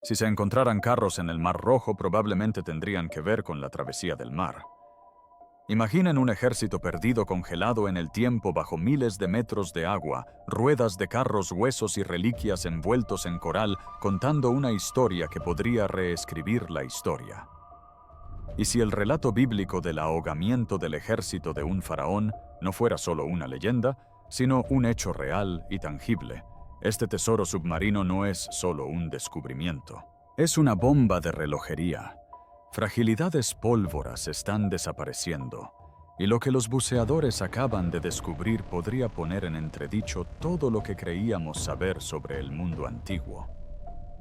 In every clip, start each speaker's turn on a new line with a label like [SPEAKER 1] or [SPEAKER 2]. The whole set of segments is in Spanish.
[SPEAKER 1] Si se encontraran carros en el Mar Rojo, probablemente tendrían que ver con la travesía del mar. Imaginen un ejército perdido congelado en el tiempo bajo miles de metros de agua, ruedas de carros, huesos y reliquias envueltos en coral, contando una historia que podría reescribir la historia. Y si el relato bíblico del ahogamiento del ejército de un faraón no fuera solo una leyenda, sino un hecho real y tangible, este tesoro submarino no es solo un descubrimiento. Es una bomba de relojería. Fragilidades pólvoras están desapareciendo, y lo que los buceadores acaban de descubrir podría poner en entredicho todo lo que creíamos saber sobre el mundo antiguo.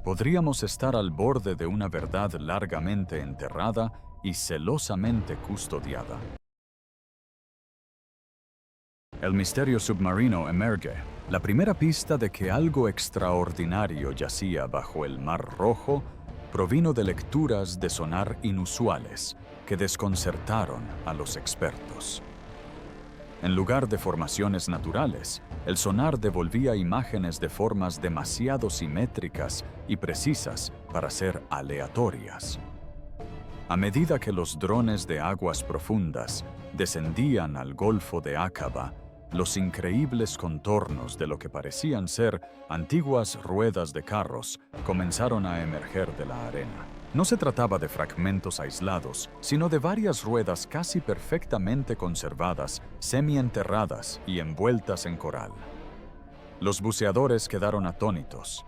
[SPEAKER 1] Podríamos estar al borde de una verdad largamente enterrada y celosamente custodiada. El misterio submarino emerge, la primera pista de que algo extraordinario yacía bajo el Mar Rojo provino de lecturas de sonar inusuales que desconcertaron a los expertos. En lugar de formaciones naturales, el sonar devolvía imágenes de formas demasiado simétricas y precisas para ser aleatorias. A medida que los drones de aguas profundas descendían al Golfo de Aqaba, los increíbles contornos de lo que parecían ser antiguas ruedas de carros comenzaron a emerger de la arena. No se trataba de fragmentos aislados, sino de varias ruedas casi perfectamente conservadas, semienterradas y envueltas en coral. Los buceadores quedaron atónitos.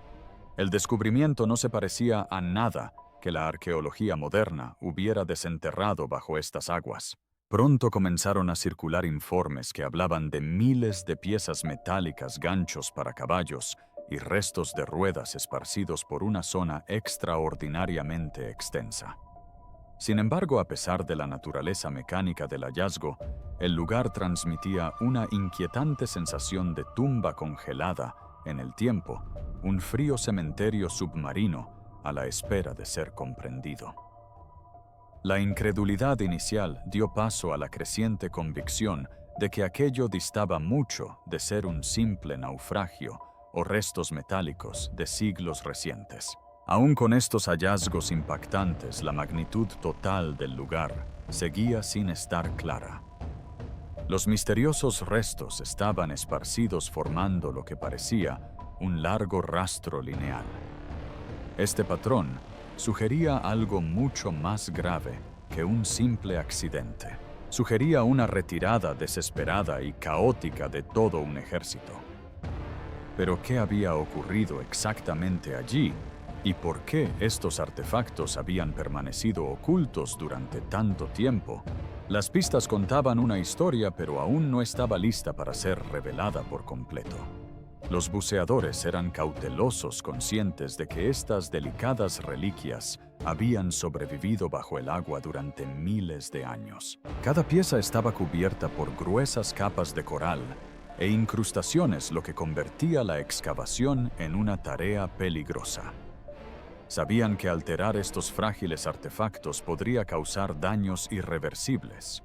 [SPEAKER 1] El descubrimiento no se parecía a nada que la arqueología moderna hubiera desenterrado bajo estas aguas. Pronto comenzaron a circular informes que hablaban de miles de piezas metálicas, ganchos para caballos y restos de ruedas esparcidos por una zona extraordinariamente extensa. Sin embargo, a pesar de la naturaleza mecánica del hallazgo, el lugar transmitía una inquietante sensación de tumba congelada en el tiempo, un frío cementerio submarino a la espera de ser comprendido. La incredulidad inicial dio paso a la creciente convicción de que aquello distaba mucho de ser un simple naufragio o restos metálicos de siglos recientes. Aún con estos hallazgos impactantes, la magnitud total del lugar seguía sin estar clara. Los misteriosos restos estaban esparcidos formando lo que parecía un largo rastro lineal. Este patrón sugería algo mucho más grave que un simple accidente. Sugería una retirada desesperada y caótica de todo un ejército. Pero ¿qué había ocurrido exactamente allí? ¿Y por qué estos artefactos habían permanecido ocultos durante tanto tiempo? Las pistas contaban una historia, pero aún no estaba lista para ser revelada por completo. Los buceadores eran cautelosos, conscientes de que estas delicadas reliquias habían sobrevivido bajo el agua durante miles de años. Cada pieza estaba cubierta por gruesas capas de coral e incrustaciones, lo que convertía la excavación en una tarea peligrosa. Sabían que alterar estos frágiles artefactos podría causar daños irreversibles.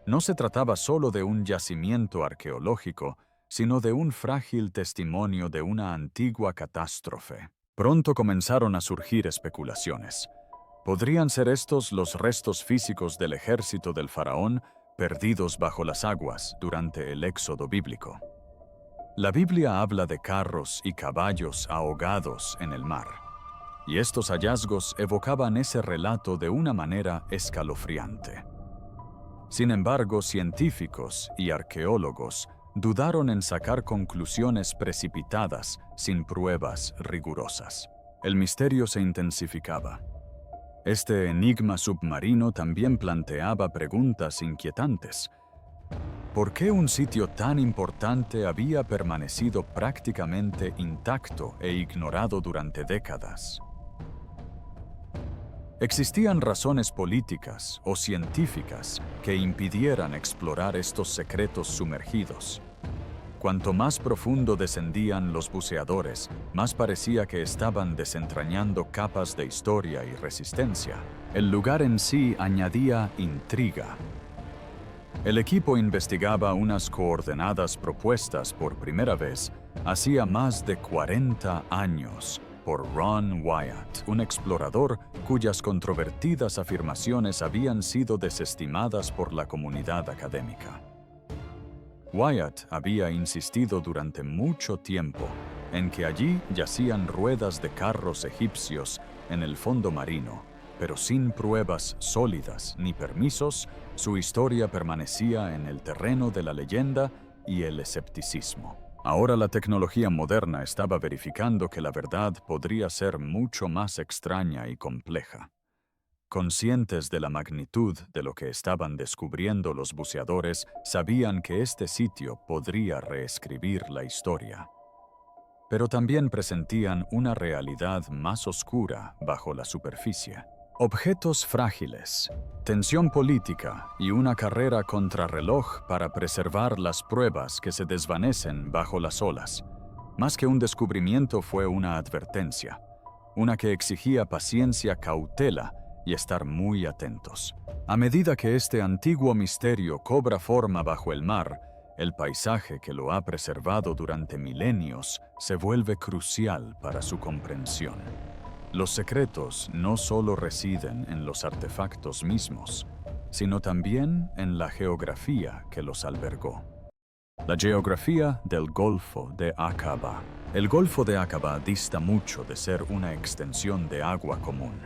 [SPEAKER 1] No se trataba solo de un yacimiento arqueológico, sino de un frágil testimonio de una antigua catástrofe. Pronto comenzaron a surgir especulaciones. ¿Podrían ser estos los restos físicos del ejército del faraón perdidos bajo las aguas durante el éxodo bíblico? La Biblia habla de carros y caballos ahogados en el mar, y estos hallazgos evocaban ese relato de una manera escalofriante. Sin embargo, científicos y arqueólogos dudaron en sacar conclusiones precipitadas sin pruebas rigurosas. El misterio se intensificaba. Este enigma submarino también planteaba preguntas inquietantes. ¿Por qué un sitio tan importante había permanecido prácticamente intacto e ignorado durante décadas? ¿Existían razones políticas o científicas que impidieran explorar estos secretos sumergidos? Cuanto más profundo descendían los buceadores, más parecía que estaban desentrañando capas de historia y resistencia. El lugar en sí añadía intriga. El equipo investigaba unas coordenadas propuestas por primera vez hacía más de 40 años, por Ron Wyatt, un explorador cuyas controvertidas afirmaciones habían sido desestimadas por la comunidad académica. Wyatt había insistido durante mucho tiempo en que allí yacían ruedas de carros egipcios en el fondo marino, pero sin pruebas sólidas ni permisos, su historia permanecía en el terreno de la leyenda y el escepticismo. Ahora la tecnología moderna estaba verificando que la verdad podría ser mucho más extraña y compleja. Conscientes de la magnitud de lo que estaban descubriendo los buceadores, sabían que este sitio podría reescribir la historia. Pero también presentían una realidad más oscura bajo la superficie. Objetos frágiles, tensión política y una carrera contrarreloj para preservar las pruebas que se desvanecen bajo las olas. Más que un descubrimiento, fue una advertencia, una que exigía paciencia, cautela y estar muy atentos. A medida que este antiguo misterio cobra forma bajo el mar, el paisaje que lo ha preservado durante milenios se vuelve crucial para su comprensión. Los secretos no solo residen en los artefactos mismos, sino también en la geografía que los albergó. La geografía del Golfo de Aqaba. El Golfo de Aqaba dista mucho de ser una extensión de agua común.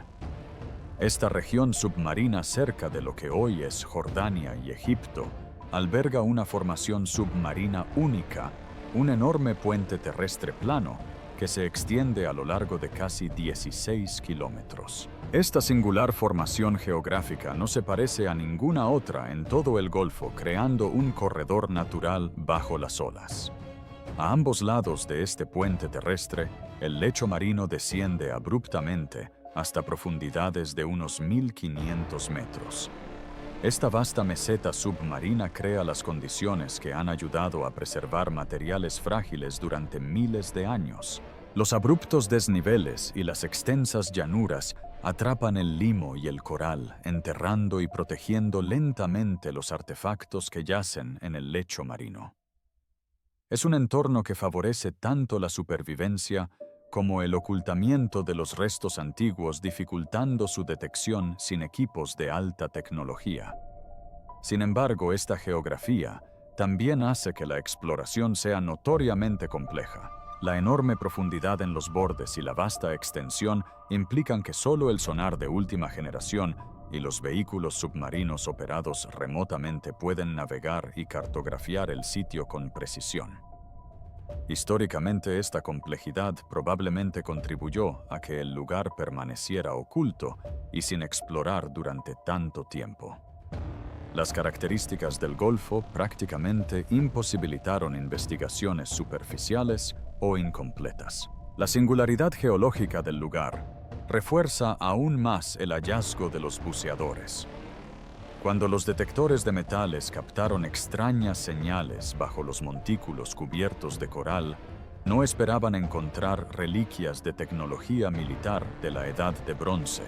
[SPEAKER 1] Esta región submarina cerca de lo que hoy es Jordania y Egipto alberga una formación submarina única, un enorme puente terrestre plano que se extiende a lo largo de casi 16 kilómetros. Esta singular formación geográfica no se parece a ninguna otra en todo el Golfo, creando un corredor natural bajo las olas. A ambos lados de este puente terrestre, el lecho marino desciende abruptamente hasta profundidades de unos 1.500 metros. Esta vasta meseta submarina crea las condiciones que han ayudado a preservar materiales frágiles durante miles de años. Los abruptos desniveles y las extensas llanuras atrapan el limo y el coral, enterrando y protegiendo lentamente los artefactos que yacen en el lecho marino. Es un entorno que favorece tanto la supervivencia como el ocultamiento de los restos antiguos, dificultando su detección sin equipos de alta tecnología. Sin embargo, esta geografía también hace que la exploración sea notoriamente compleja. La enorme profundidad en los bordes y la vasta extensión implican que solo el sonar de última generación y los vehículos submarinos operados remotamente pueden navegar y cartografiar el sitio con precisión. Históricamente, esta complejidad probablemente contribuyó a que el lugar permaneciera oculto y sin explorar durante tanto tiempo. Las características del Golfo prácticamente imposibilitaron investigaciones superficiales o incompletas. La singularidad geológica del lugar refuerza aún más el hallazgo de los buceadores. Cuando los detectores de metales captaron extrañas señales bajo los montículos cubiertos de coral, no esperaban encontrar reliquias de tecnología militar de la Edad de Bronce,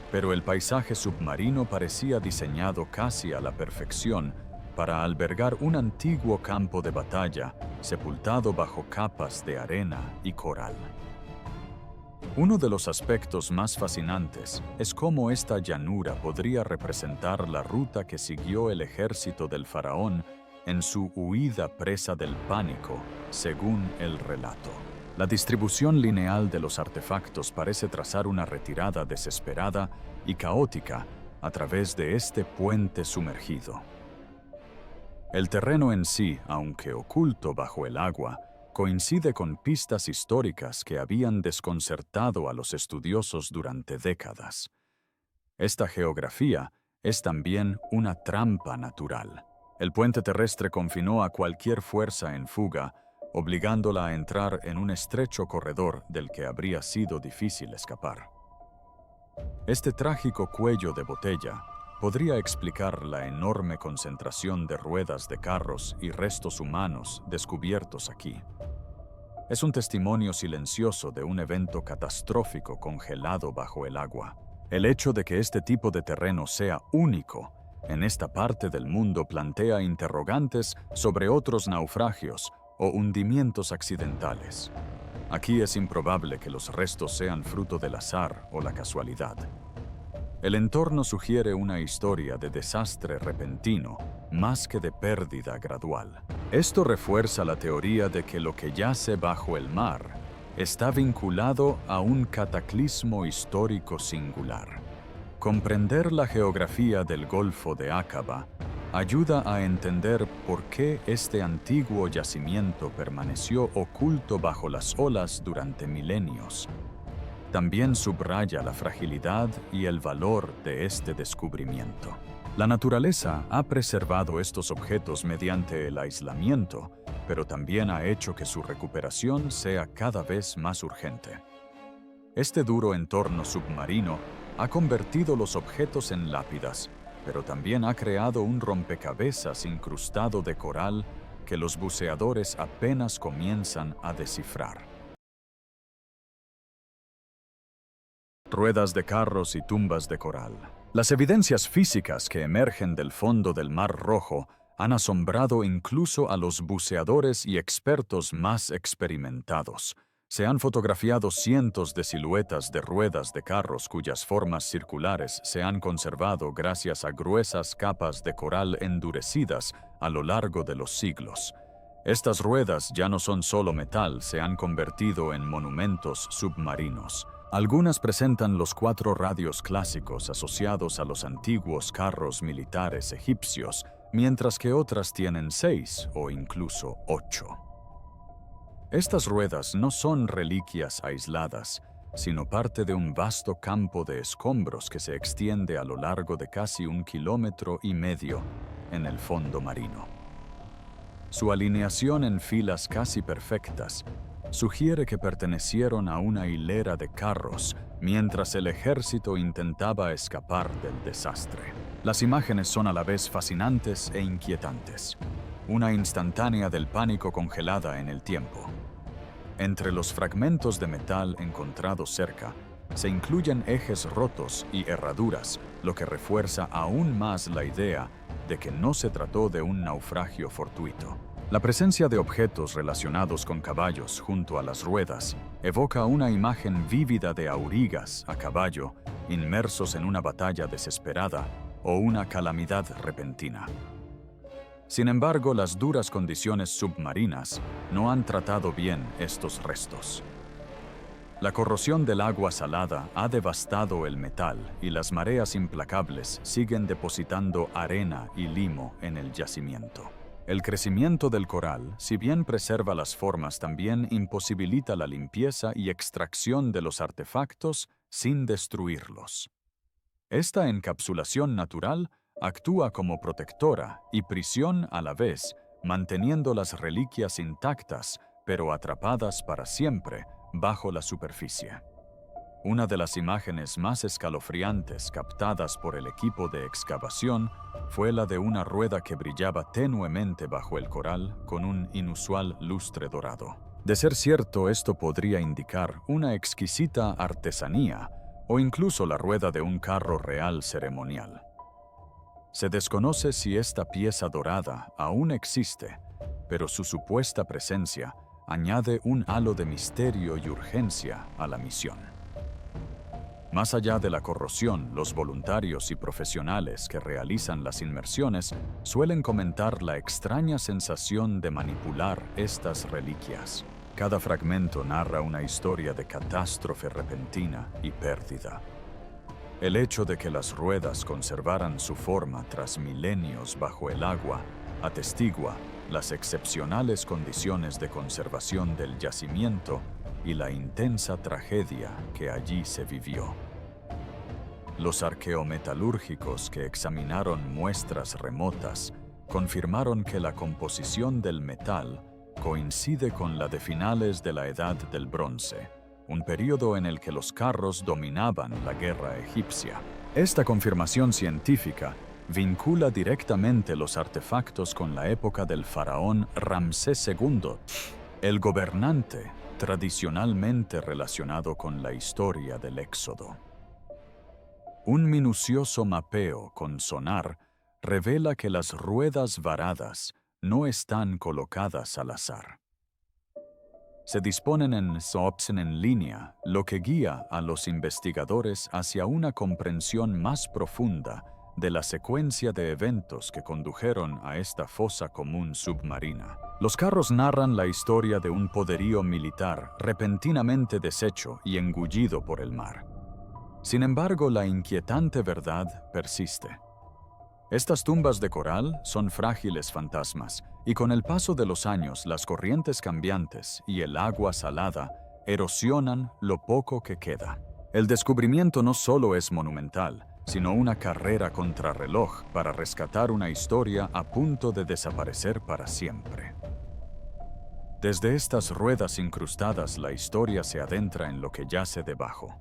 [SPEAKER 1] pero el paisaje submarino parecía diseñado casi a la perfección para albergar un antiguo campo de batalla sepultado bajo capas de arena y coral. Uno de los aspectos más fascinantes es cómo esta llanura podría representar la ruta que siguió el ejército del faraón en su huida presa del pánico, según el relato. La distribución lineal de los artefactos parece trazar una retirada desesperada y caótica a través de este puente sumergido. El terreno en sí, aunque oculto bajo el agua, coincide con pistas históricas que habían desconcertado a los estudiosos durante décadas. Esta geografía es también una trampa natural. El puente terrestre confinó a cualquier fuerza en fuga, obligándola a entrar en un estrecho corredor del que habría sido difícil escapar. Este trágico cuello de botella podría explicar la enorme concentración de ruedas de carros y restos humanos descubiertos aquí. Es un testimonio silencioso de un evento catastrófico congelado bajo el agua. El hecho de que este tipo de terreno sea único en esta parte del mundo plantea interrogantes sobre otros naufragios o hundimientos accidentales. Aquí es improbable que los restos sean fruto del azar o la casualidad. El entorno sugiere una historia de desastre repentino, más que de pérdida gradual. Esto refuerza la teoría de que lo que yace bajo el mar está vinculado a un cataclismo histórico singular. Comprender la geografía del Golfo de Aqaba ayuda a entender por qué este antiguo yacimiento permaneció oculto bajo las olas durante milenios. También subraya la fragilidad y el valor de este descubrimiento. La naturaleza ha preservado estos objetos mediante el aislamiento, pero también ha hecho que su recuperación sea cada vez más urgente. Este duro entorno submarino ha convertido los objetos en lápidas, pero también ha creado un rompecabezas incrustado de coral que los buceadores apenas comienzan a descifrar. Ruedas de carros y tumbas de coral. Las evidencias físicas que emergen del fondo del Mar Rojo han asombrado incluso a los buceadores y expertos más experimentados. Se han fotografiado cientos de siluetas de ruedas de carros cuyas formas circulares se han conservado gracias a gruesas capas de coral endurecidas a lo largo de los siglos. Estas ruedas ya no son solo metal, se han convertido en monumentos submarinos. Algunas presentan los 4 radios clásicos asociados a los antiguos carros militares egipcios, mientras que otras tienen 6 o incluso 8. Estas ruedas no son reliquias aisladas, sino parte de un vasto campo de escombros que se extiende a lo largo de casi 1,5 kilómetros en el fondo marino. Su alineación en filas casi perfectas sugiere que pertenecieron a una hilera de carros mientras el ejército intentaba escapar del desastre. Las imágenes son a la vez fascinantes e inquietantes, una instantánea del pánico congelada en el tiempo. Entre los fragmentos de metal encontrados cerca, se incluyen ejes rotos y herraduras, lo que refuerza aún más la idea de que no se trató de un naufragio fortuito. La presencia de objetos relacionados con caballos junto a las ruedas evoca una imagen vívida de aurigas a caballo inmersos en una batalla desesperada o una calamidad repentina. Sin embargo, las duras condiciones submarinas no han tratado bien estos restos. La corrosión del agua salada ha devastado el metal y las mareas implacables siguen depositando arena y limo en el yacimiento. El crecimiento del coral, si bien preserva las formas, también imposibilita la limpieza y extracción de los artefactos sin destruirlos. Esta encapsulación natural actúa como protectora y prisión a la vez, manteniendo las reliquias intactas, pero atrapadas para siempre bajo la superficie. Una de las imágenes más escalofriantes captadas por el equipo de excavación fue la de una rueda que brillaba tenuemente bajo el coral con un inusual lustre dorado. De ser cierto, esto podría indicar una exquisita artesanía o incluso la rueda de un carro real ceremonial. Se desconoce si esta pieza dorada aún existe, pero su supuesta presencia añade un halo de misterio y urgencia a la misión. Más allá de la corrosión, los voluntarios y profesionales que realizan las inmersiones suelen comentar la extraña sensación de manipular estas reliquias. Cada fragmento narra una historia de catástrofe repentina y pérdida. El hecho de que las ruedas conservaran su forma tras milenios bajo el agua atestigua las excepcionales condiciones de conservación del yacimiento y la intensa tragedia que allí se vivió. Los arqueometalúrgicos que examinaron muestras remotas confirmaron que la composición del metal coincide con la de finales de la Edad del Bronce, un período en el que los carros dominaban la guerra egipcia. Esta confirmación científica vincula directamente los artefactos con la época del faraón Ramsés II, el gobernante tradicionalmente relacionado con la historia del Éxodo. Un minucioso mapeo con sonar revela que las ruedas varadas no están colocadas al azar. Se disponen en SOPs en línea, lo que guía a los investigadores hacia una comprensión más profunda de la secuencia de eventos que condujeron a esta fosa común submarina. Los carros narran la historia de un poderío militar repentinamente deshecho y engullido por el mar. Sin embargo, la inquietante verdad persiste. Estas tumbas de coral son frágiles fantasmas, y con el paso de los años las corrientes cambiantes y el agua salada erosionan lo poco que queda. El descubrimiento no solo es monumental, sino una carrera contrarreloj para rescatar una historia a punto de desaparecer para siempre. Desde estas ruedas incrustadas, la historia se adentra en lo que yace debajo.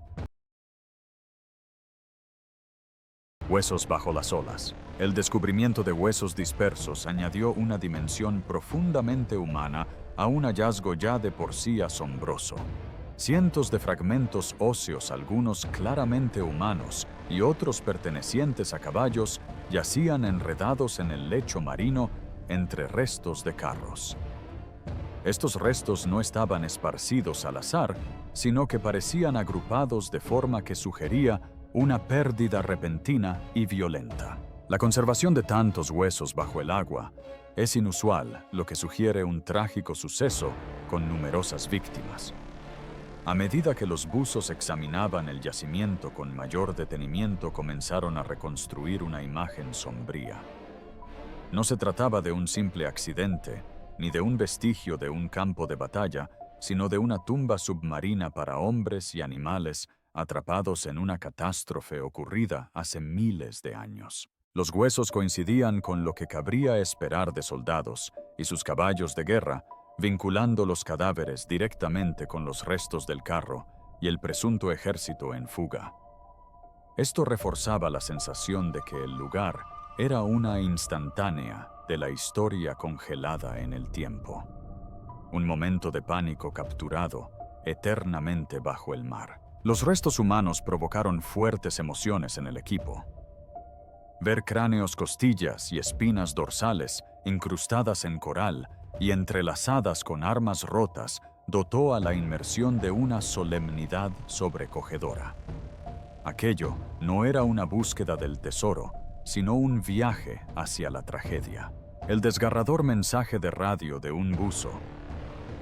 [SPEAKER 1] Huesos bajo las olas. El descubrimiento de huesos dispersos añadió una dimensión profundamente humana a un hallazgo ya de por sí asombroso. Cientos de fragmentos óseos, algunos claramente humanos y otros pertenecientes a caballos, yacían enredados en el lecho marino entre restos de carros. Estos restos no estaban esparcidos al azar, sino que parecían agrupados de forma que sugería una pérdida repentina y violenta. La conservación de tantos huesos bajo el agua es inusual, lo que sugiere un trágico suceso con numerosas víctimas. A medida que los buzos examinaban el yacimiento con mayor detenimiento, comenzaron a reconstruir una imagen sombría. No se trataba de un simple accidente, ni de un vestigio de un campo de batalla, sino de una tumba submarina para hombres y animales atrapados en una catástrofe ocurrida hace miles de años. Los huesos coincidían con lo que cabría esperar de soldados y sus caballos de guerra, vinculando los cadáveres directamente con los restos del carro y el presunto ejército en fuga. Esto reforzaba la sensación de que el lugar era una instantánea de la historia congelada en el tiempo. Un momento de pánico capturado eternamente bajo el mar. Los restos humanos provocaron fuertes emociones en el equipo. Ver cráneos, costillas y espinas dorsales incrustadas en coral y entrelazadas con armas rotas dotó a la inmersión de una solemnidad sobrecogedora. Aquello no era una búsqueda del tesoro, sino un viaje hacia la tragedia. El desgarrador mensaje de radio de un buzo,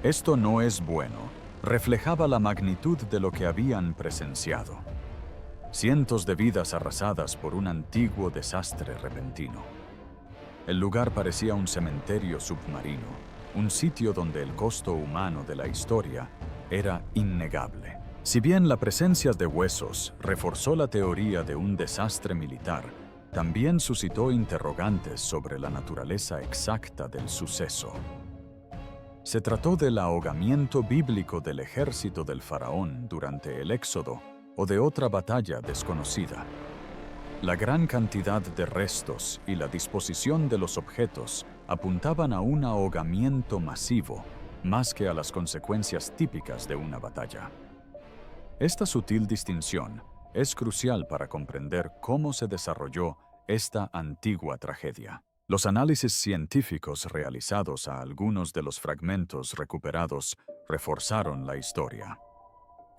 [SPEAKER 1] "Esto no es bueno", reflejaba la magnitud de lo que habían presenciado. Cientos de vidas arrasadas por un antiguo desastre repentino. El lugar parecía un cementerio submarino, un sitio donde el costo humano de la historia era innegable. Si bien la presencia de huesos reforzó la teoría de un desastre militar, también suscitó interrogantes sobre la naturaleza exacta del suceso. Se trató del ahogamiento bíblico del ejército del faraón durante el Éxodo o de otra batalla desconocida. La gran cantidad de restos y la disposición de los objetos apuntaban a un ahogamiento masivo, más que a las consecuencias típicas de una batalla. Esta sutil distinción es crucial para comprender cómo se desarrolló esta antigua tragedia. Los análisis científicos realizados a algunos de los fragmentos recuperados reforzaron la historia.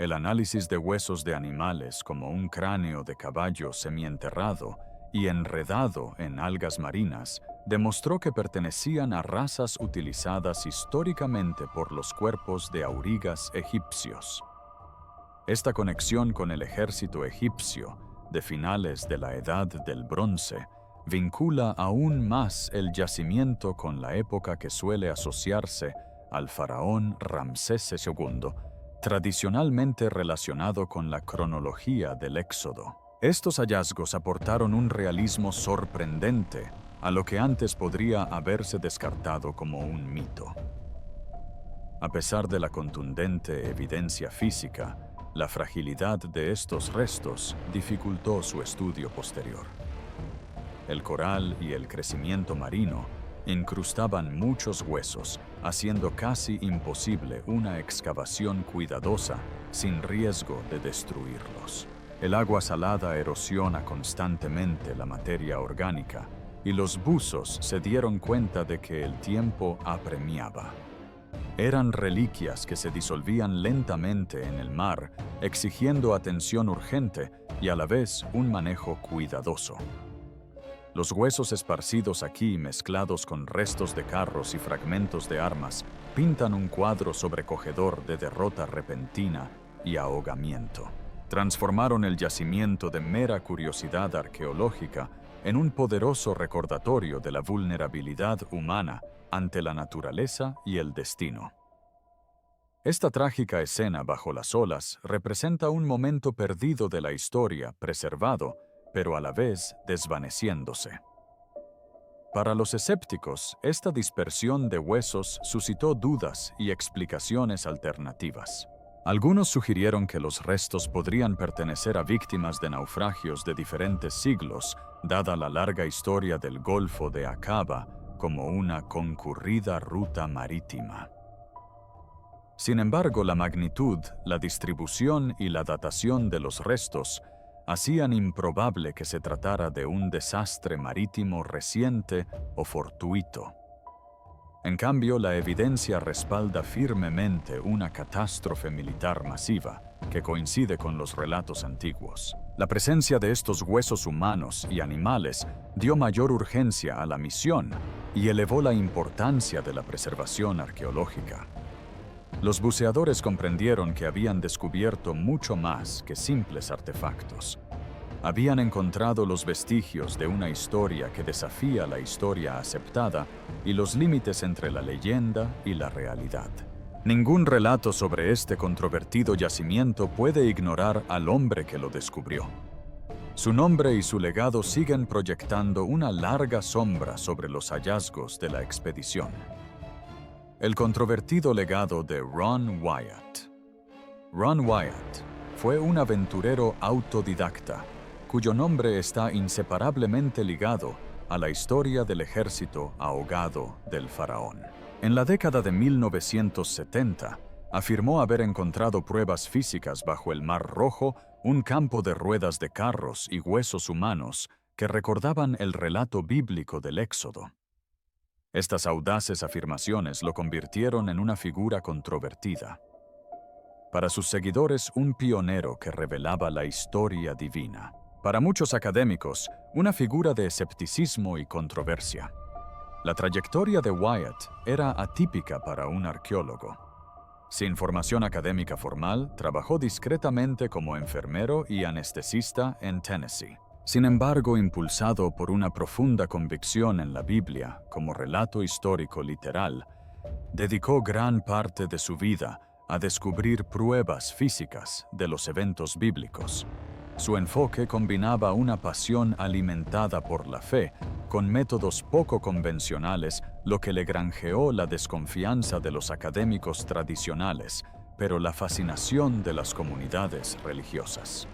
[SPEAKER 1] El análisis de huesos de animales como un cráneo de caballo semienterrado y enredado en algas marinas demostró que pertenecían a razas utilizadas históricamente por los cuerpos de aurigas egipcios. Esta conexión con el ejército egipcio de finales de la Edad del Bronce vincula aún más el yacimiento con la época que suele asociarse al faraón Ramsés II, tradicionalmente relacionado con la cronología del Éxodo. Estos hallazgos aportaron un realismo sorprendente a lo que antes podría haberse descartado como un mito. A pesar de la contundente evidencia física, la fragilidad de estos restos dificultó su estudio posterior. El coral y el crecimiento marino incrustaban muchos huesos, haciendo casi imposible una excavación cuidadosa sin riesgo de destruirlos. El agua salada erosiona constantemente la materia orgánica y los buzos se dieron cuenta de que el tiempo apremiaba. Eran reliquias que se disolvían lentamente en el mar, exigiendo atención urgente y a la vez un manejo cuidadoso. Los huesos esparcidos aquí, mezclados con restos de carros y fragmentos de armas, pintan un cuadro sobrecogedor de derrota repentina y ahogamiento. Transformaron el yacimiento de mera curiosidad arqueológica en un poderoso recordatorio de la vulnerabilidad humana ante la naturaleza y el destino. Esta trágica escena bajo las olas representa un momento perdido de la historia, preservado, pero a la vez desvaneciéndose. Para los escépticos, esta dispersión de huesos suscitó dudas y explicaciones alternativas. Algunos sugirieron que los restos podrían pertenecer a víctimas de naufragios de diferentes siglos, dada la larga historia del Golfo de Aqaba como una concurrida ruta marítima. Sin embargo, la magnitud, la distribución y la datación de los restos hacían improbable que se tratara de un desastre marítimo reciente o fortuito. En cambio, la evidencia respalda firmemente una catástrofe militar masiva que coincide con los relatos antiguos. La presencia de estos huesos humanos y animales dio mayor urgencia a la misión y elevó la importancia de la preservación arqueológica. Los buceadores comprendieron que habían descubierto mucho más que simples artefactos. Habían encontrado los vestigios de una historia que desafía la historia aceptada y los límites entre la leyenda y la realidad. Ningún relato sobre este controvertido yacimiento puede ignorar al hombre que lo descubrió. Su nombre y su legado siguen proyectando una larga sombra sobre los hallazgos de la expedición. El controvertido legado de Ron Wyatt. Ron Wyatt fue un aventurero autodidacta, cuyo nombre está inseparablemente ligado a la historia del ejército ahogado del faraón. En la década de 1970, afirmó haber encontrado pruebas físicas bajo el Mar Rojo, un campo de ruedas de carros y huesos humanos que recordaban el relato bíblico del Éxodo. Estas audaces afirmaciones lo convirtieron en una figura controvertida. Para sus seguidores, un pionero que revelaba la historia divina. Para muchos académicos, una figura de escepticismo y controversia. La trayectoria de Wyatt era atípica para un arqueólogo. Sin formación académica formal, trabajó discretamente como enfermero y anestesista en Tennessee. Sin embargo, impulsado por una profunda convicción en la Biblia como relato histórico literal, dedicó gran parte de su vida a descubrir pruebas físicas de los eventos bíblicos. Su enfoque combinaba una pasión alimentada por la fe con métodos poco convencionales, lo que le granjeó la desconfianza de los académicos tradicionales, pero la fascinación de las comunidades religiosas.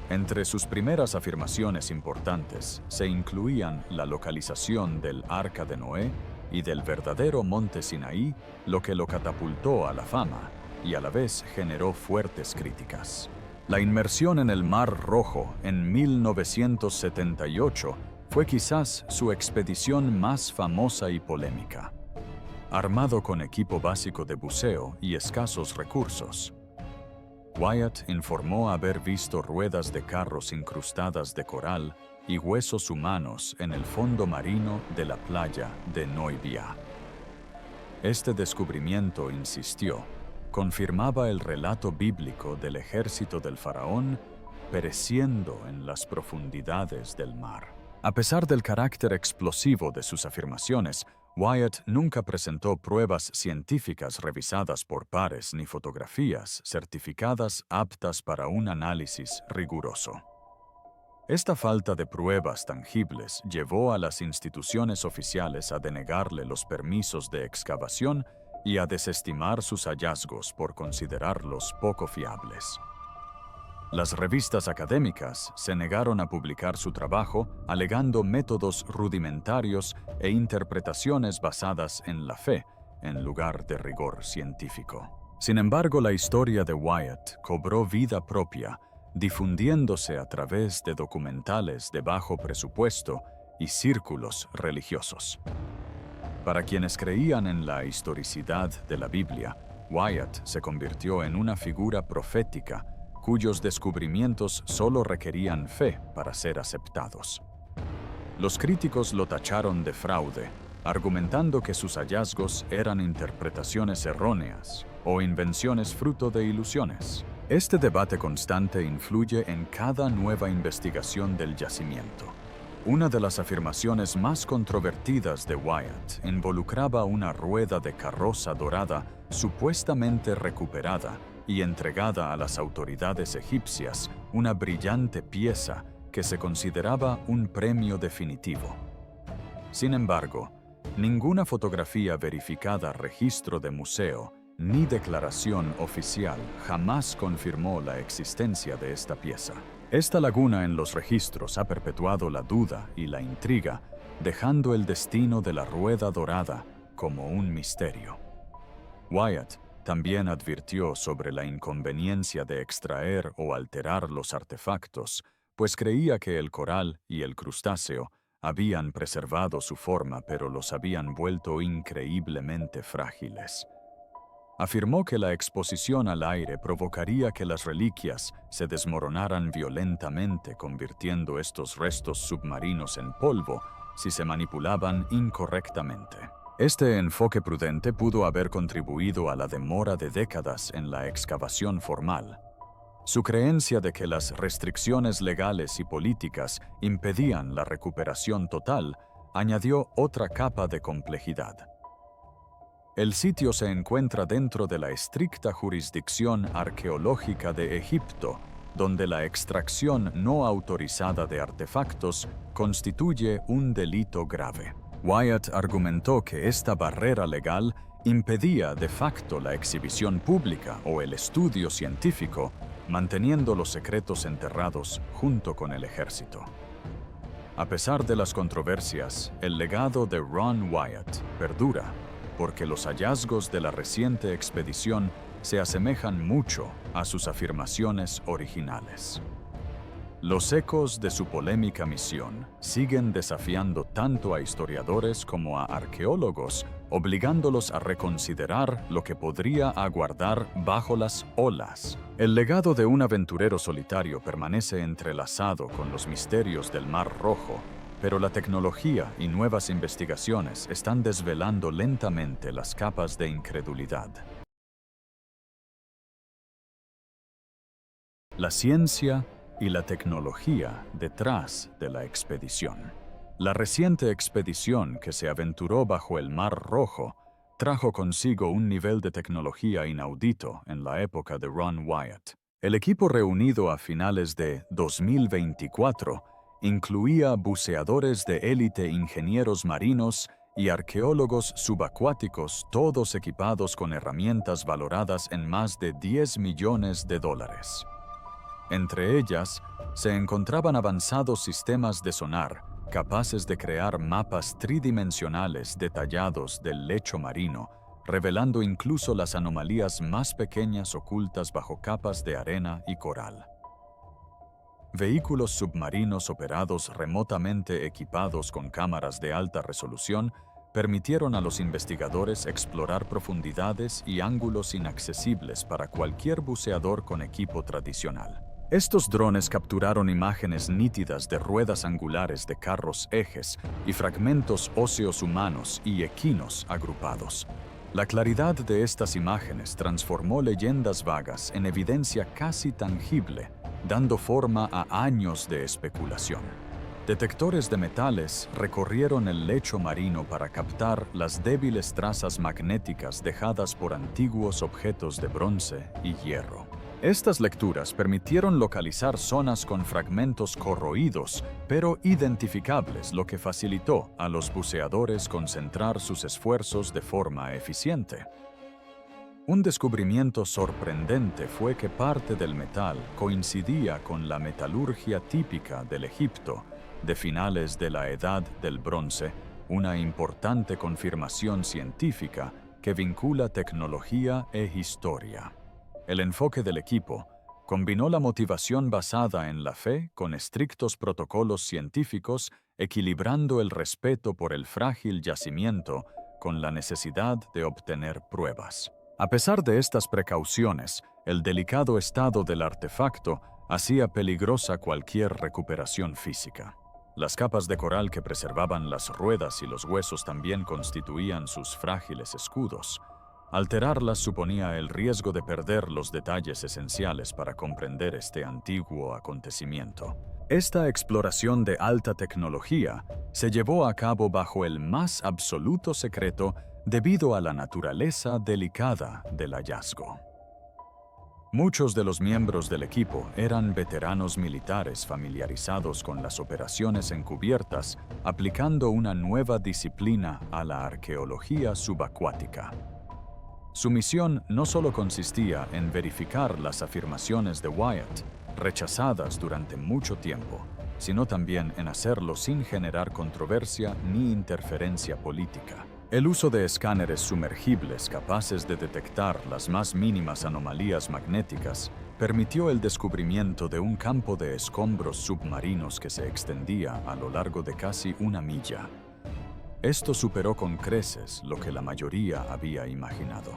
[SPEAKER 1] Entre sus primeras afirmaciones importantes se incluían la localización del Arca de Noé y del verdadero monte Sinaí, lo que lo catapultó a la fama y a la vez generó fuertes críticas. La inmersión en el Mar Rojo en 1978 fue quizás su expedición más famosa y polémica. Armado con equipo básico de buceo y escasos recursos, Wyatt informó haber visto ruedas de carros incrustadas de coral y huesos humanos en el fondo marino de la playa de Noibia. Este descubrimiento, insistió, confirmaba el relato bíblico del ejército del faraón pereciendo en las profundidades del mar. A pesar del carácter explosivo de sus afirmaciones, Wyatt nunca presentó pruebas científicas revisadas por pares ni fotografías certificadas aptas para un análisis riguroso. Esta falta de pruebas tangibles llevó a las instituciones oficiales a denegarle los permisos de excavación y a desestimar sus hallazgos por considerarlos poco fiables. Las revistas académicas se negaron a publicar su trabajo, alegando métodos rudimentarios e interpretaciones basadas en la fe, en lugar de rigor científico. Sin embargo, la historia de Wyatt cobró vida propia, difundiéndose a través de documentales de bajo presupuesto y círculos religiosos. Para quienes creían en la historicidad de la Biblia, Wyatt se convirtió en una figura profética cuyos descubrimientos solo requerían fe para ser aceptados. Los críticos lo tacharon de fraude, argumentando que sus hallazgos eran interpretaciones erróneas o invenciones fruto de ilusiones. Este debate constante influye en cada nueva investigación del yacimiento. Una de las afirmaciones más controvertidas de Wyatt involucraba una rueda de carroza dorada supuestamente recuperada y entregada a las autoridades egipcias, una brillante pieza que se consideraba un premio definitivo. Sin embargo, ninguna fotografía verificada, registro de museo, ni declaración oficial jamás confirmó la existencia de esta pieza. Esta laguna en los registros ha perpetuado la duda y la intriga, dejando el destino de la rueda dorada como un misterio. Wyatt también advirtió sobre la inconveniencia de extraer o alterar los artefactos, pues creía que el coral y el crustáceo habían preservado su forma, pero los habían vuelto increíblemente frágiles. Afirmó que la exposición al aire provocaría que las reliquias se desmoronaran violentamente, convirtiendo estos restos submarinos en polvo si se manipulaban incorrectamente. Este enfoque prudente pudo haber contribuido a la demora de décadas en la excavación formal. Su creencia de que las restricciones legales y políticas impedían la recuperación total añadió otra capa de complejidad. El sitio se encuentra dentro de la estricta jurisdicción arqueológica de Egipto, donde la extracción no autorizada de artefactos constituye un delito grave. Wyatt argumentó que esta barrera legal impedía de facto la exhibición pública o el estudio científico, manteniendo los secretos enterrados junto con el ejército. A pesar de las controversias, el legado de Ron Wyatt perdura, porque los hallazgos de la reciente expedición se asemejan mucho a sus afirmaciones originales. Los ecos de su polémica misión siguen desafiando tanto a historiadores como a arqueólogos, obligándolos a reconsiderar lo que podría aguardar bajo las olas. El legado de un aventurero solitario permanece entrelazado con los misterios del Mar Rojo, pero la tecnología y nuevas investigaciones están desvelando lentamente las capas de incredulidad. La ciencia y la tecnología detrás de la expedición. La reciente expedición que se aventuró bajo el Mar Rojo trajo consigo un nivel de tecnología inaudito en la época de Ron Wyatt. El equipo reunido a finales de 2024 incluía buceadores de élite, ingenieros marinos y arqueólogos subacuáticos, todos equipados con herramientas valoradas en más de $10 millones. Entre ellas, se encontraban avanzados sistemas de sonar, capaces de crear mapas tridimensionales detallados del lecho marino, revelando incluso las anomalías más pequeñas ocultas bajo capas de arena y coral. Vehículos submarinos operados remotamente equipados con cámaras de alta resolución permitieron a los investigadores explorar profundidades y ángulos inaccesibles para cualquier buceador con equipo tradicional. Estos drones capturaron imágenes nítidas de ruedas angulares de carros ejes y fragmentos óseos humanos y equinos agrupados. La claridad de estas imágenes transformó leyendas vagas en evidencia casi tangible, dando forma a años de especulación. Detectores de metales recorrieron el lecho marino para captar las débiles trazas magnéticas dejadas por antiguos objetos de bronce y hierro. Estas lecturas permitieron localizar zonas con fragmentos corroídos, pero identificables, lo que facilitó a los buceadores concentrar sus esfuerzos de forma eficiente. Un descubrimiento sorprendente fue que parte del metal coincidía con la metalurgia típica del Egipto de finales de la Edad del Bronce, una importante confirmación científica que vincula tecnología e historia. El enfoque del equipo combinó la motivación basada en la fe con estrictos protocolos científicos, equilibrando el respeto por el frágil yacimiento con la necesidad de obtener pruebas. A pesar de estas precauciones, el delicado estado del artefacto hacía peligrosa cualquier recuperación física. Las capas de coral que preservaban las ruedas y los huesos también constituían sus frágiles escudos. Alterarlas suponía el riesgo de perder los detalles esenciales para comprender este antiguo acontecimiento. Esta exploración de alta tecnología se llevó a cabo bajo el más absoluto secreto debido a la naturaleza delicada del hallazgo. Muchos de los miembros del equipo eran veteranos militares familiarizados con las operaciones encubiertas, aplicando una nueva disciplina a la arqueología subacuática. Su misión no solo consistía en verificar las afirmaciones de Wyatt, rechazadas durante mucho tiempo, sino también en hacerlo sin generar controversia ni interferencia política. El uso de escáneres sumergibles capaces de detectar las más mínimas anomalías magnéticas permitió el descubrimiento de un campo de escombros submarinos que se extendía a lo largo de casi 1 milla. Esto superó con creces lo que la mayoría había imaginado.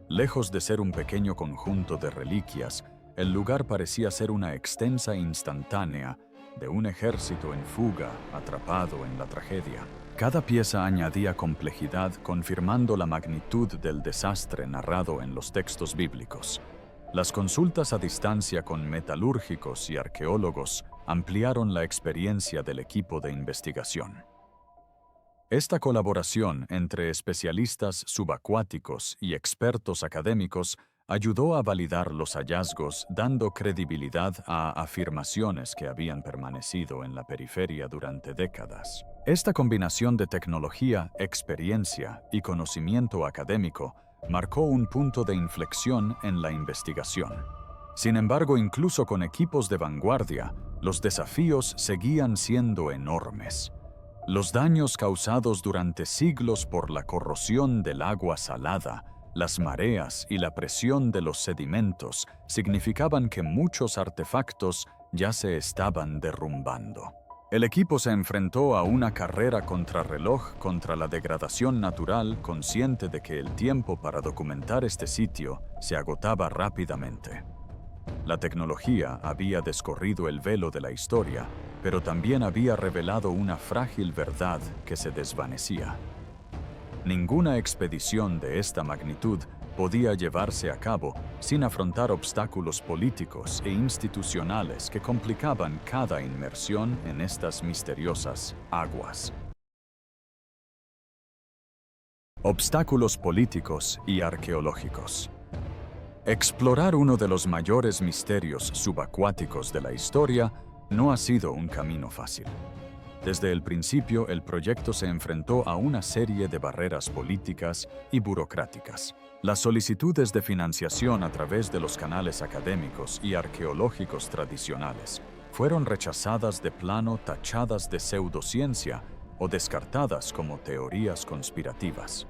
[SPEAKER 1] Lejos de ser un pequeño conjunto de reliquias, el lugar parecía ser una extensa instantánea de un ejército en fuga atrapado en la tragedia. Cada pieza añadía complejidad, confirmando la magnitud del desastre narrado en los textos bíblicos. Las consultas a distancia con metalúrgicos y arqueólogos ampliaron la experiencia del equipo de investigación. Esta colaboración entre especialistas subacuáticos y expertos académicos ayudó a validar los hallazgos, dando credibilidad a afirmaciones que habían permanecido en la periferia durante décadas. Esta combinación de tecnología, experiencia y conocimiento académico marcó un punto de inflexión en la investigación. Sin embargo, incluso con equipos de vanguardia, los desafíos seguían siendo enormes. Los daños causados durante siglos por la corrosión del agua salada, las mareas y la presión de los sedimentos significaban que muchos artefactos ya se estaban derrumbando. El equipo se enfrentó a una carrera contrarreloj contra la degradación natural, consciente de que el tiempo para documentar este sitio se agotaba rápidamente. La tecnología había descorrido el velo de la historia, pero también había revelado una frágil verdad que se desvanecía. Ninguna expedición de esta magnitud podía llevarse a cabo sin afrontar obstáculos políticos e institucionales que complicaban cada inmersión en estas misteriosas aguas. Obstáculos políticos y arqueológicos. Explorar uno de los mayores misterios subacuáticos de la historia no ha sido un camino fácil. Desde el principio, el proyecto se enfrentó a una serie de barreras políticas y burocráticas. Las solicitudes de financiación a través de los canales académicos y arqueológicos tradicionales fueron rechazadas de plano, tachadas de pseudociencia o descartadas como teorías conspirativas.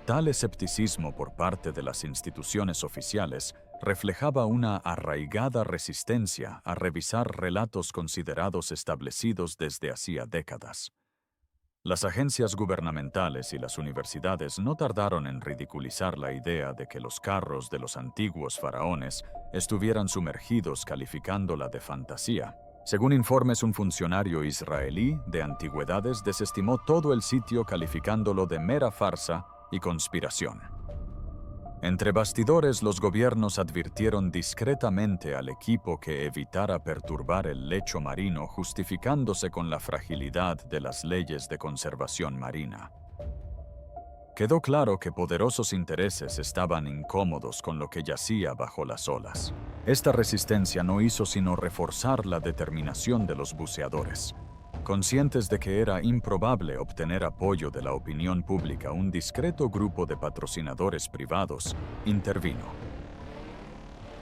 [SPEAKER 1] Tal escepticismo por parte de las instituciones oficiales reflejaba una arraigada resistencia a revisar relatos considerados establecidos desde hacía décadas. Las agencias gubernamentales y las universidades no tardaron en ridiculizar la idea de que los carros de los antiguos faraones estuvieran sumergidos, calificándola de fantasía. Según informes, un funcionario israelí de antigüedades desestimó todo el sitio calificándolo de mera farsa y conspiración. Entre bastidores, los gobiernos advirtieron discretamente al equipo que evitara perturbar el lecho marino, justificándose con la fragilidad de las leyes de conservación marina. Quedó claro que poderosos intereses estaban incómodos con lo que yacía bajo las olas. Esta resistencia no hizo sino reforzar la determinación de los buceadores. Conscientes de que era improbable obtener apoyo de la opinión pública, un discreto grupo de patrocinadores privados intervino.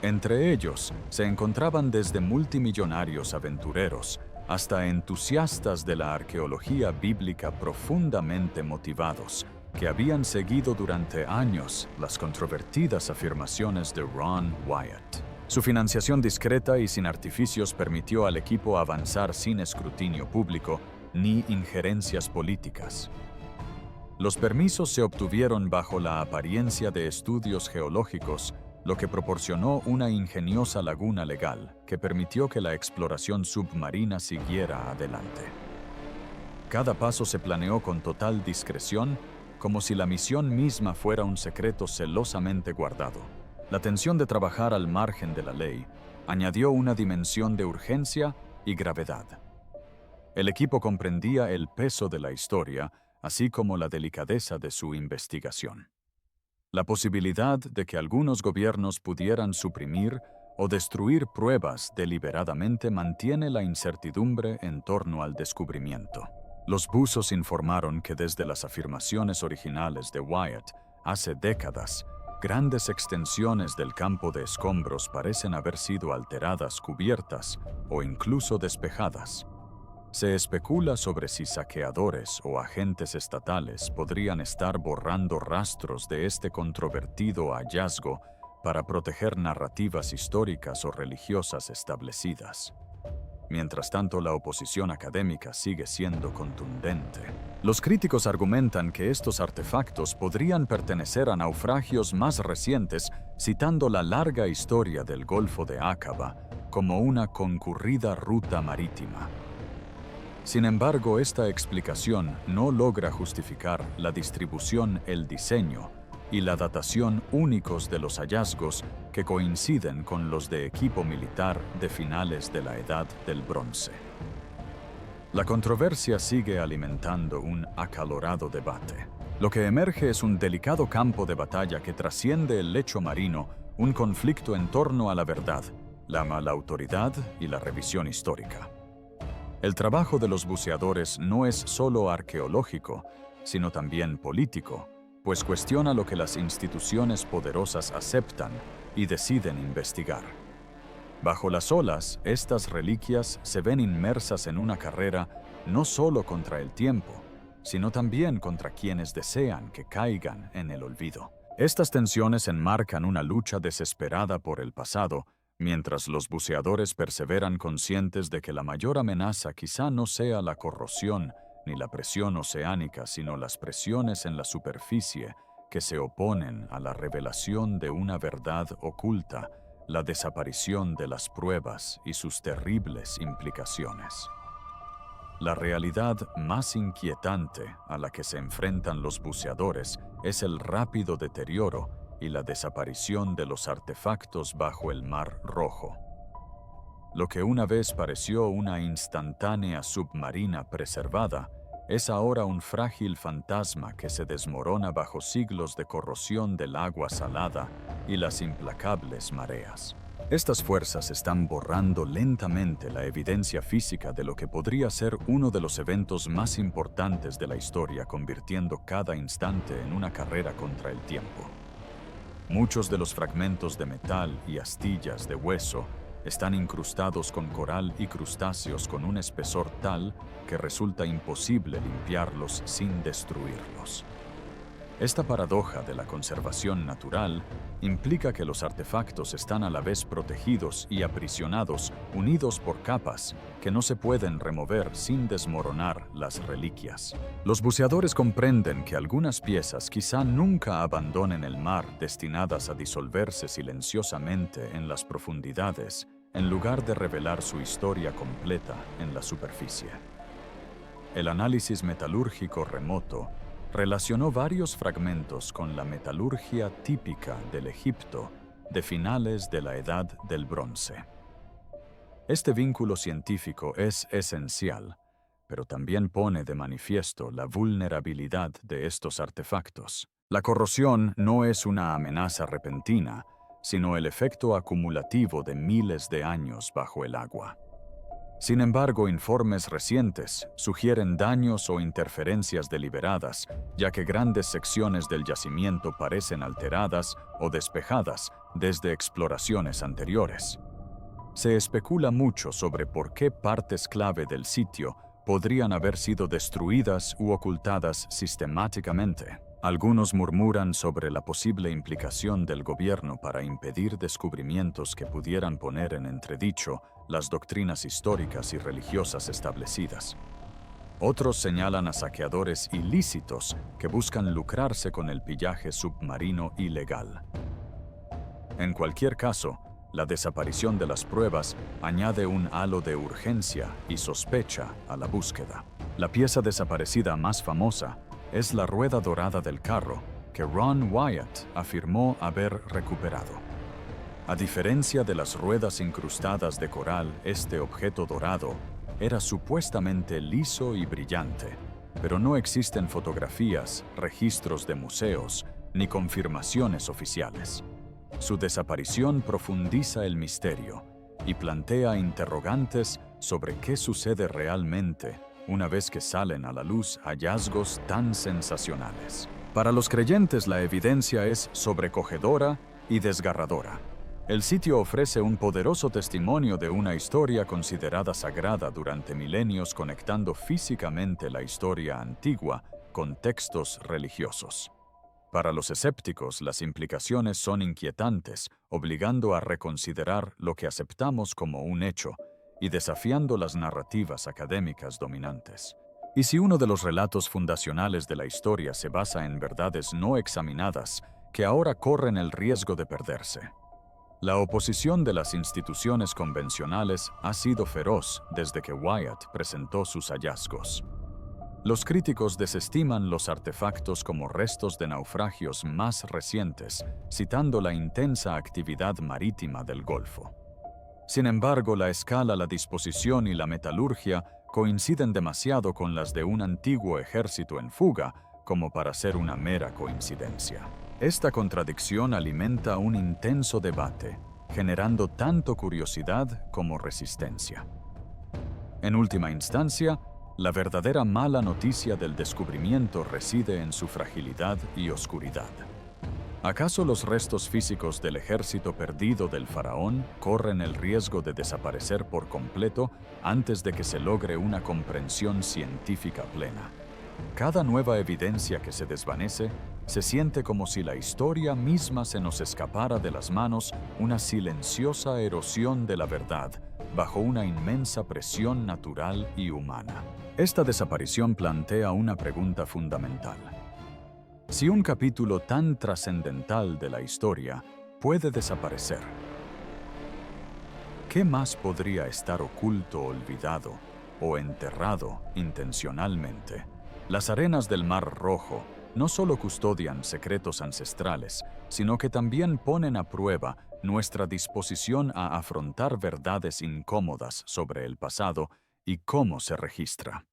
[SPEAKER 1] Entre ellos se encontraban desde multimillonarios aventureros hasta entusiastas de la arqueología bíblica profundamente motivados, que habían seguido durante años las controvertidas afirmaciones de Ron Wyatt. Su financiación discreta y sin artificios permitió al equipo avanzar sin escrutinio público ni injerencias políticas. Los permisos se obtuvieron bajo la apariencia de estudios geológicos, lo que proporcionó una ingeniosa laguna legal que permitió que la exploración submarina siguiera adelante. Cada paso se planeó con total discreción, como si la misión misma fuera un secreto celosamente guardado. La tensión de trabajar al margen de la ley añadió una dimensión de urgencia y gravedad. El equipo comprendía el peso de la historia, así como la delicadeza de su investigación. La posibilidad de que algunos gobiernos pudieran suprimir o destruir pruebas deliberadamente mantiene la incertidumbre en torno al descubrimiento. Los buzos informaron que desde las afirmaciones originales de Wyatt, hace décadas, grandes extensiones del campo de escombros parecen haber sido alteradas, cubiertas o incluso despejadas. Se especula sobre si saqueadores o agentes estatales podrían estar borrando rastros de este controvertido hallazgo para proteger narrativas históricas o religiosas establecidas. Mientras tanto, la oposición académica sigue siendo contundente. Los críticos argumentan que estos artefactos podrían pertenecer a naufragios más recientes, citando la larga historia del Golfo de Aqaba como una concurrida ruta marítima. Sin embargo, esta explicación no logra justificar la distribución, el diseño y la datación únicos de los hallazgos que coinciden con los de equipo militar de finales de la Edad del Bronce. La controversia sigue alimentando un acalorado debate. Lo que emerge es un delicado campo de batalla que trasciende el lecho marino, un conflicto en torno a la verdad, la mala autoridad y la revisión histórica. El trabajo de los buceadores no es solo arqueológico, sino también político, pues cuestiona lo que las instituciones poderosas aceptan y deciden investigar. Bajo las olas, estas reliquias se ven inmersas en una carrera no solo contra el tiempo, sino también contra quienes desean que caigan en el olvido. Estas tensiones enmarcan una lucha desesperada por el pasado, mientras los buceadores perseveran conscientes de que la mayor amenaza quizá no sea la corrosión ni la presión oceánica, sino las presiones en la superficie que se oponen a la revelación de una verdad oculta, la desaparición de las pruebas y sus terribles implicaciones. La realidad más inquietante a la que se enfrentan los buceadores es el rápido deterioro y la desaparición de los artefactos bajo el Mar Rojo. Lo que una vez pareció una instantánea submarina preservada, es ahora un frágil fantasma que se desmorona bajo siglos de corrosión del agua salada y las implacables mareas. Estas fuerzas están borrando lentamente la evidencia física de lo que podría ser uno de los eventos más importantes de la historia, convirtiendo cada instante en una carrera contra el tiempo. Muchos de los fragmentos de metal y astillas de hueso están incrustados con coral y crustáceos con un espesor tal que resulta imposible limpiarlos sin destruirlos. Esta paradoja de la conservación natural implica que los artefactos están a la vez protegidos y aprisionados, unidos por capas que no se pueden remover sin desmoronar las reliquias. Los buceadores comprenden que algunas piezas quizá nunca abandonen el mar, destinadas a disolverse silenciosamente en las profundidades, en lugar de revelar su historia completa en la superficie. El análisis metalúrgico remoto relacionó varios fragmentos con la metalurgia típica del Egipto de finales de la Edad del Bronce. Este vínculo científico es esencial, pero también pone de manifiesto la vulnerabilidad de estos artefactos. La corrosión no es una amenaza repentina, sino el efecto acumulativo de miles de años bajo el agua. Sin embargo, informes recientes sugieren daños o interferencias deliberadas, ya que grandes secciones del yacimiento parecen alteradas o despejadas desde exploraciones anteriores. Se especula mucho sobre por qué partes clave del sitio podrían haber sido destruidas u ocultadas sistemáticamente. Algunos murmuran sobre la posible implicación del gobierno para impedir descubrimientos que pudieran poner en entredicho las doctrinas históricas y religiosas establecidas. Otros señalan a saqueadores ilícitos que buscan lucrarse con el pillaje submarino ilegal. En cualquier caso, la desaparición de las pruebas añade un halo de urgencia y sospecha a la búsqueda. La pieza desaparecida más famosa es la rueda dorada del carro que Ron Wyatt afirmó haber recuperado. A diferencia de las ruedas incrustadas de coral, este objeto dorado era supuestamente liso y brillante, pero no existen fotografías, registros de museos ni confirmaciones oficiales. Su desaparición profundiza el misterio y plantea interrogantes sobre qué sucede realmente una vez que salen a la luz hallazgos tan sensacionales. Para los creyentes, la evidencia es sobrecogedora y desgarradora. El sitio ofrece un poderoso testimonio de una historia considerada sagrada durante milenios, conectando físicamente la historia antigua con textos religiosos. Para los escépticos, las implicaciones son inquietantes, obligando a reconsiderar lo que aceptamos como un hecho y desafiando las narrativas académicas dominantes. Y si uno de los relatos fundacionales de la historia se basa en verdades no examinadas, que ahora corren el riesgo de perderse. La oposición de las instituciones convencionales ha sido feroz desde que Wyatt presentó sus hallazgos. Los críticos desestiman los artefactos como restos de naufragios más recientes, citando la intensa actividad marítima del Golfo. Sin embargo, la escala, la disposición y la metalurgia coinciden demasiado con las de un antiguo ejército en fuga como para ser una mera coincidencia. Esta contradicción alimenta un intenso debate, generando tanto curiosidad como resistencia. En última instancia, la verdadera mala noticia del descubrimiento reside en su fragilidad y oscuridad. ¿Acaso los restos físicos del ejército perdido del faraón corren el riesgo de desaparecer por completo antes de que se logre una comprensión científica plena? Cada nueva evidencia que se desvanece se siente como si la historia misma se nos escapara de las manos, una silenciosa erosión de la verdad bajo una inmensa presión natural y humana. Esta desaparición plantea una pregunta fundamental. Si un capítulo tan trascendental de la historia puede desaparecer, ¿qué más podría estar oculto, olvidado o enterrado intencionalmente? Las arenas del Mar Rojo no solo custodian secretos ancestrales, sino que también ponen a prueba nuestra disposición a afrontar verdades incómodas sobre el pasado y cómo se registra.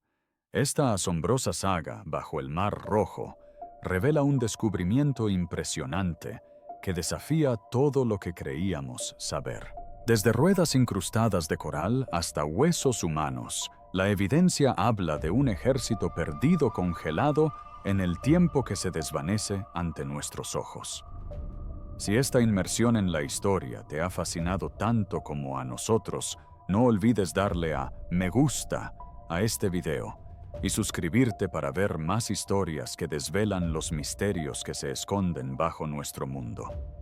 [SPEAKER 1] Esta asombrosa saga bajo el Mar Rojo revela un descubrimiento impresionante que desafía todo lo que creíamos saber. Desde ruedas incrustadas de coral hasta huesos humanos, la evidencia habla de un ejército perdido congelado en el tiempo que se desvanece ante nuestros ojos. Si esta inmersión en la historia te ha fascinado tanto como a nosotros, no olvides darle a me gusta a este video y suscribirte para ver más historias que desvelan los misterios que se esconden bajo nuestro mundo.